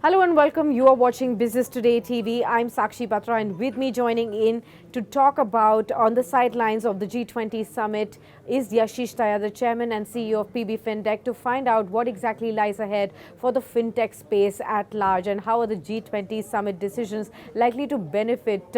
Hello and welcome. You are watching Business Today TV. I'm Sakshi Batra, and with me joining in to talk about on the sidelines of the G20 summit is Yashish Dahiya, the chairman and CEO of PB Fintech, to find out what exactly lies ahead for the fintech space at large and how are the G20 summit decisions likely to benefit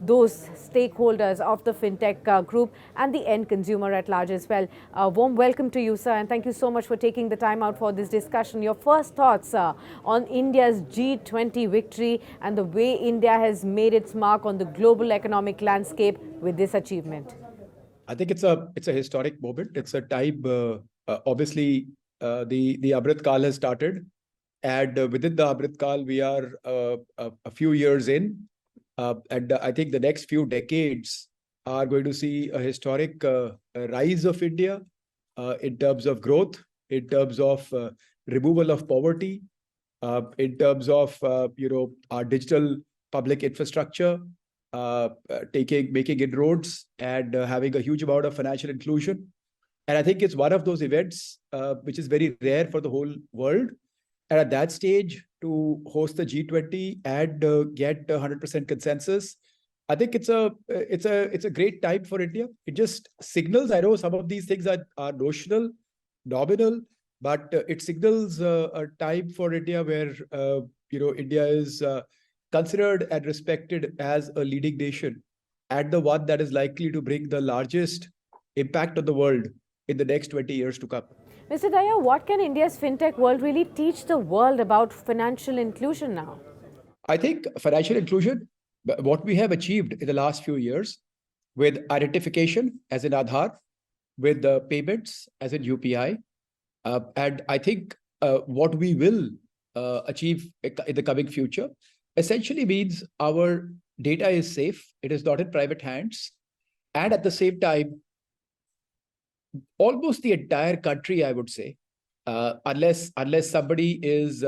those stakeholders of the fintech group and the end consumer at large as well. Warm welcome to you, sir, and thank you so much for taking the time out for this discussion. Your first thoughts on India's G20 victory and the way India has made its mark on the global economic landscape with this achievement. I think it's a historic moment. It's a time. Obviously, the Amrit Kal has started, and within the Amrit Kal, we are a few years in, and I think the next few decades are going to see a historic rise of India in terms of growth, in terms of removal of poverty, in terms of our digital public infrastructure, making inroads and having a huge amount of financial inclusion. And I think it's one of those events which is very rare for the whole world. And at that stage, to host the G20 and get 100% consensus, I think it's a great time for India. It just signals. I know some of these things are nominal, but it signals a time for India where India is considered and respected as a leading nation and the one that is likely to bring the largest impact on the world in the next 20 years to come. Mr. Dahiya, what can India's fintech world really teach the world about financial inclusion now? I think financial inclusion, what we have achieved in the last few years with identification as in Aadhaar, with the payments as in UPI, and I think what we will achieve in the coming future essentially means our data is safe, it is not in private hands, and at the same time, almost the entire country, I would say, unless somebody is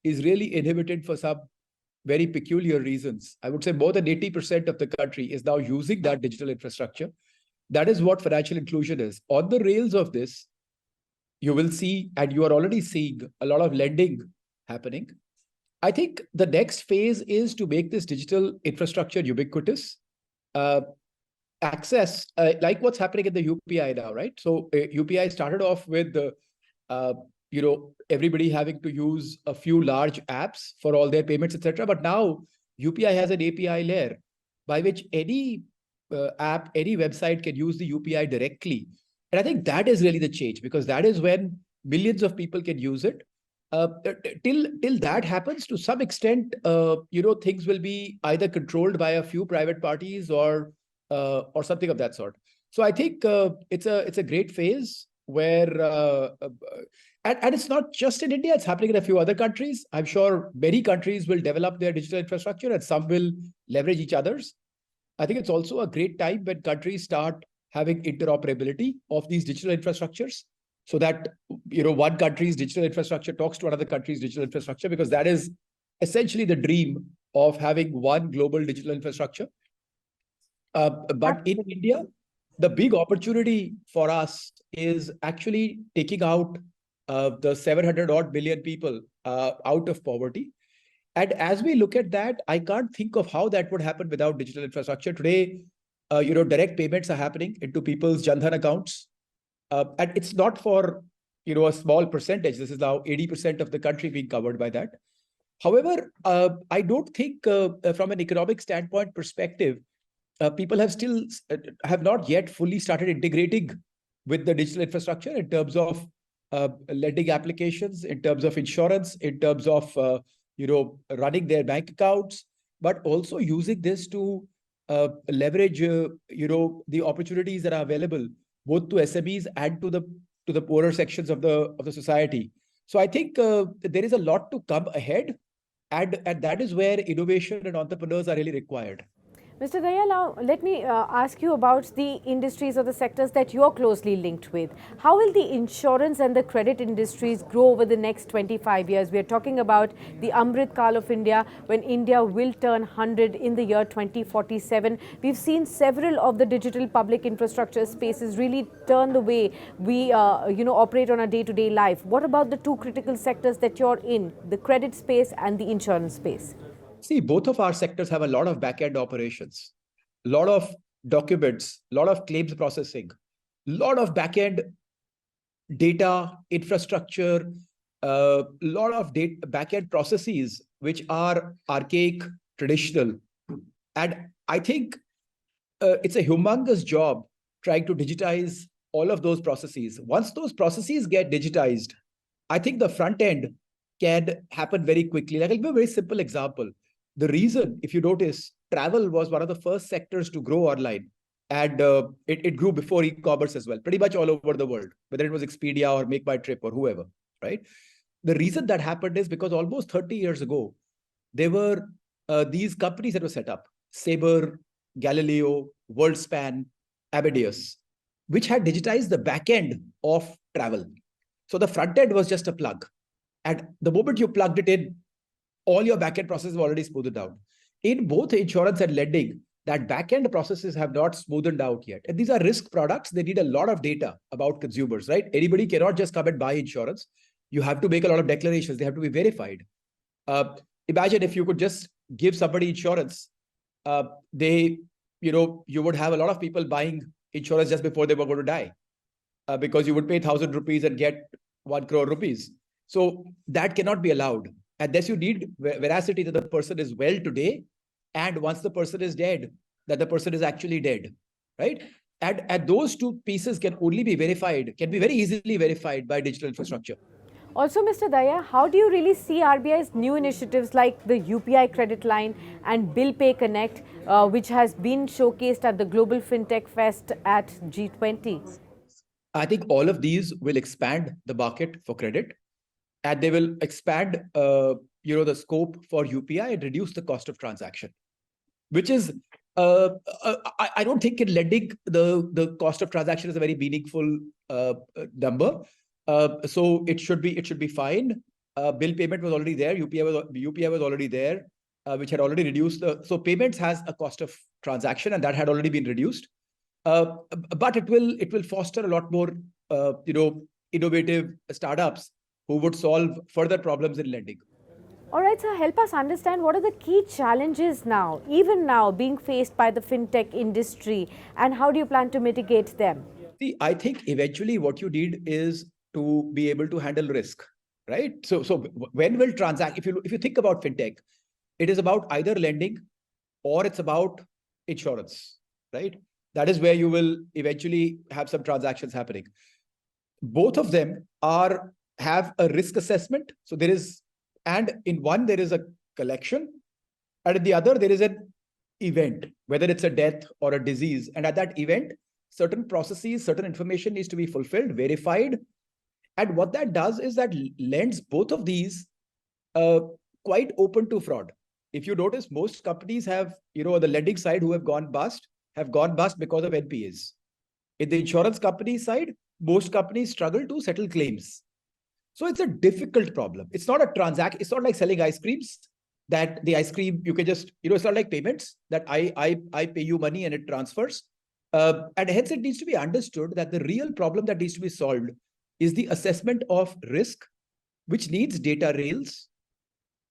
really inhibited for some very peculiar reasons, I would say more than 80% of the country is now using that digital infrastructure. That is what financial inclusion is. On the rails of this, you will see, and you are already seeing, a lot of lending happening. I think the next phase is to make this digital infrastructure ubiquitous. Access, like what's happening in the UPI now, right? So UPI started off with everybody having to use a few large apps for all their payments, etc. But now UPI has an API layer by which any app, any website can use the UPI directly. And I think that is really the change, because that is when millions of people can use it. Till that happens, to some extent, things will be either controlled by a few private parties or something of that sort. So I think it's a great phase where, and it's not just in India; it's happening in a few other countries. I'm sure many countries will develop their digital infrastructure, and some will leverage each other's. I think it's also a great time when countries start having interoperability of these digital infrastructures, so that one country's digital infrastructure talks to another country's digital infrastructure, because that is essentially the dream of having one global digital infrastructure. But in India, the big opportunity for us is actually taking out the 700 odd million people out of poverty. And as we look at that, I can't think of how that would happen without digital infrastructure. Today, direct payments are happening into people's Jan Dhan accounts. And it's not for, a small percentage. This is now 80% of the country being covered by that. However, I don't think from an economic standpoint perspective, people have not yet fully started integrating with the digital infrastructure in terms of lending applications, in terms of insurance, in terms of, running their bank accounts, but also using this to leverage, the opportunities that are available both to SMEs and to the poorer sections of the society. So I think there is a lot to come ahead, and that is where innovation and entrepreneurs are really required. Mr. Dahiya, now let me ask you about the industries or the sectors that you're closely linked with. How will the insurance and the credit industries grow over the next 25 years? We are talking about the Amrit Kal of India, when India will turn 100 in the year 2047. We've seen several of the digital public infrastructure spaces really turn the way we operate on a day-to-day life. What about the two critical sectors that you're in, the credit space and the insurance space? See, both of our sectors have a lot of back-end operations, a lot of documents, a lot of claims processing, a lot of back-end data infrastructure, a lot of back-end processes which are archaic, traditional. And I think it's a humongous job trying to digitize all of those processes. Once those processes get digitized, I think the front end can happen very quickly. Like, I'll give a very simple example. The reason, if you notice, travel was one of the first sectors to grow online. And it grew before e-commerce as well, pretty much all over the world, whether it was Expedia or Make My Trip or whoever, right? The reason that happened is because almost 30 years ago, there were these companies that were set up, Sabre, Galileo, WorldSpan, Amadeus, which had digitized the back end of travel. So the front end was just a plug. And the moment you plugged it in, all your back end processes were already smoothed out. In both insurance and lending, that back end processes have not smoothed out yet. And these are risk products. They need a lot of data about consumers, right? Anybody cannot just come and buy insurance. You have to make a lot of declarations. They have to be verified. Imagine if you could just give somebody insurance, you would have a lot of people buying insurance just before they were going to die, because you would pay 1,000 rupees and get 1 crore rupees. So that cannot be allowed. And thus you need veracity that the person is well today. And once the person is dead, that the person is actually dead, right? And those two pieces can only be verified, can be very easily verified by digital infrastructure. Also, Mr. Dahiya, how do you really see RBI's new initiatives like the UPI credit line and Bill Pay Connect, which has been showcased at the Global Fintech Fest at G20? I think all of these will expand the market for credit, and they will expand the scope for UPI and reduce the cost of transaction, which is I don't think in lending the cost of transaction is a very meaningful number. So it should be fine. Bill payment was already there. UPI was already there, which had already reduced so payments has a cost of transaction, and that had already been reduced. But it will foster a lot more innovative startups who would solve further problems in lending. All right, so help us understand what are the key challenges now, even now, being faced by the fintech industry, and how do you plan to mitigate them? See, I think eventually what you need is to be able to handle risk, right? So when will transact? If you think about fintech, it is about either lending or it's about insurance, right? That is where you will eventually have some transactions happening. Both of them have a risk assessment. So and in one there is a collection, and in the other there is an event, whether it's a death or a disease. And at that event, certain processes, certain information needs to be fulfilled, verified. And what that does is that lends both of these quite open to fraud. If you notice, most companies have, the lending side who have gone bust because of NPAs. In the insurance company side, most companies struggle to settle claims. So it's a difficult problem. It's not a transaction. It's not like selling ice creams, that the ice cream, you can just, it's not like payments that I pay you money and it transfers. And hence it needs to be understood that the real problem that needs to be solved is the assessment of risk, which needs data rails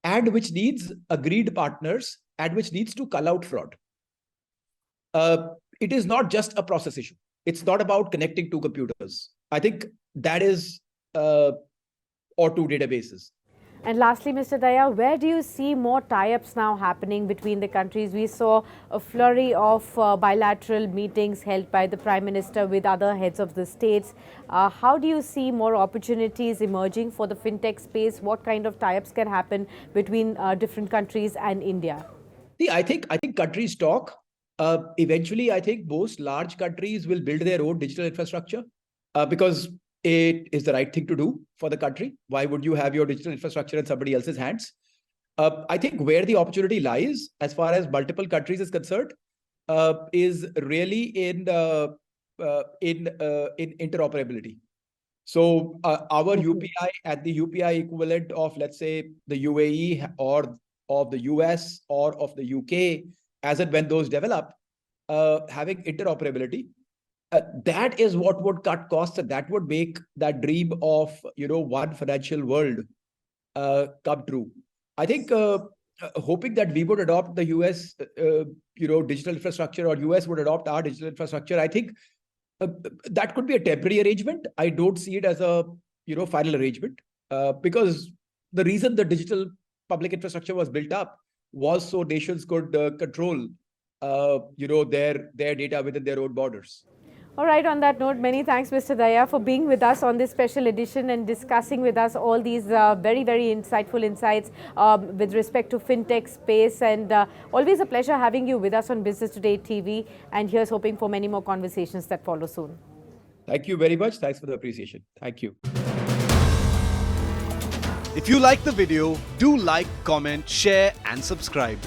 and which needs agreed partners and which needs to cull out fraud. It is not just a process issue. It's not about connecting two computers. I think that is, or two databases. And lastly, Mr. Dahiya, where do you see more tie-ups now happening between the countries? We saw a flurry of bilateral meetings held by the Prime Minister with other heads of the states. How do you see more opportunities emerging for the fintech space? What kind of tie-ups can happen between different countries and India? See, I think countries talk. Eventually, I think most large countries will build their own digital infrastructure because it is the right thing to do for the country. Why would you have your digital infrastructure in somebody else's hands? I think where the opportunity lies, as far as multiple countries is concerned, is really in interoperability. So our UPI at the UPI equivalent of, let's say, the UAE or of the US or of the UK, as and when those develop, having interoperability, that is what would cut costs, and that would make that dream of one financial world come true. I think hoping that we would adopt the US digital infrastructure, or US would adopt our digital infrastructure, I think that could be a temporary arrangement. I don't see it as a final arrangement, because the reason the digital public infrastructure was built up was so nations could control their data within their own borders. All right, on that note, many thanks, Mr. Dahiya, for being with us on this special edition and discussing with us all these very, very insightful insights with respect to fintech space. And always a pleasure having you with us on Business Today TV. And here's hoping for many more conversations that follow soon. Thank you very much. Thanks for the appreciation. Thank you. If you like the video, do like, comment, share and subscribe.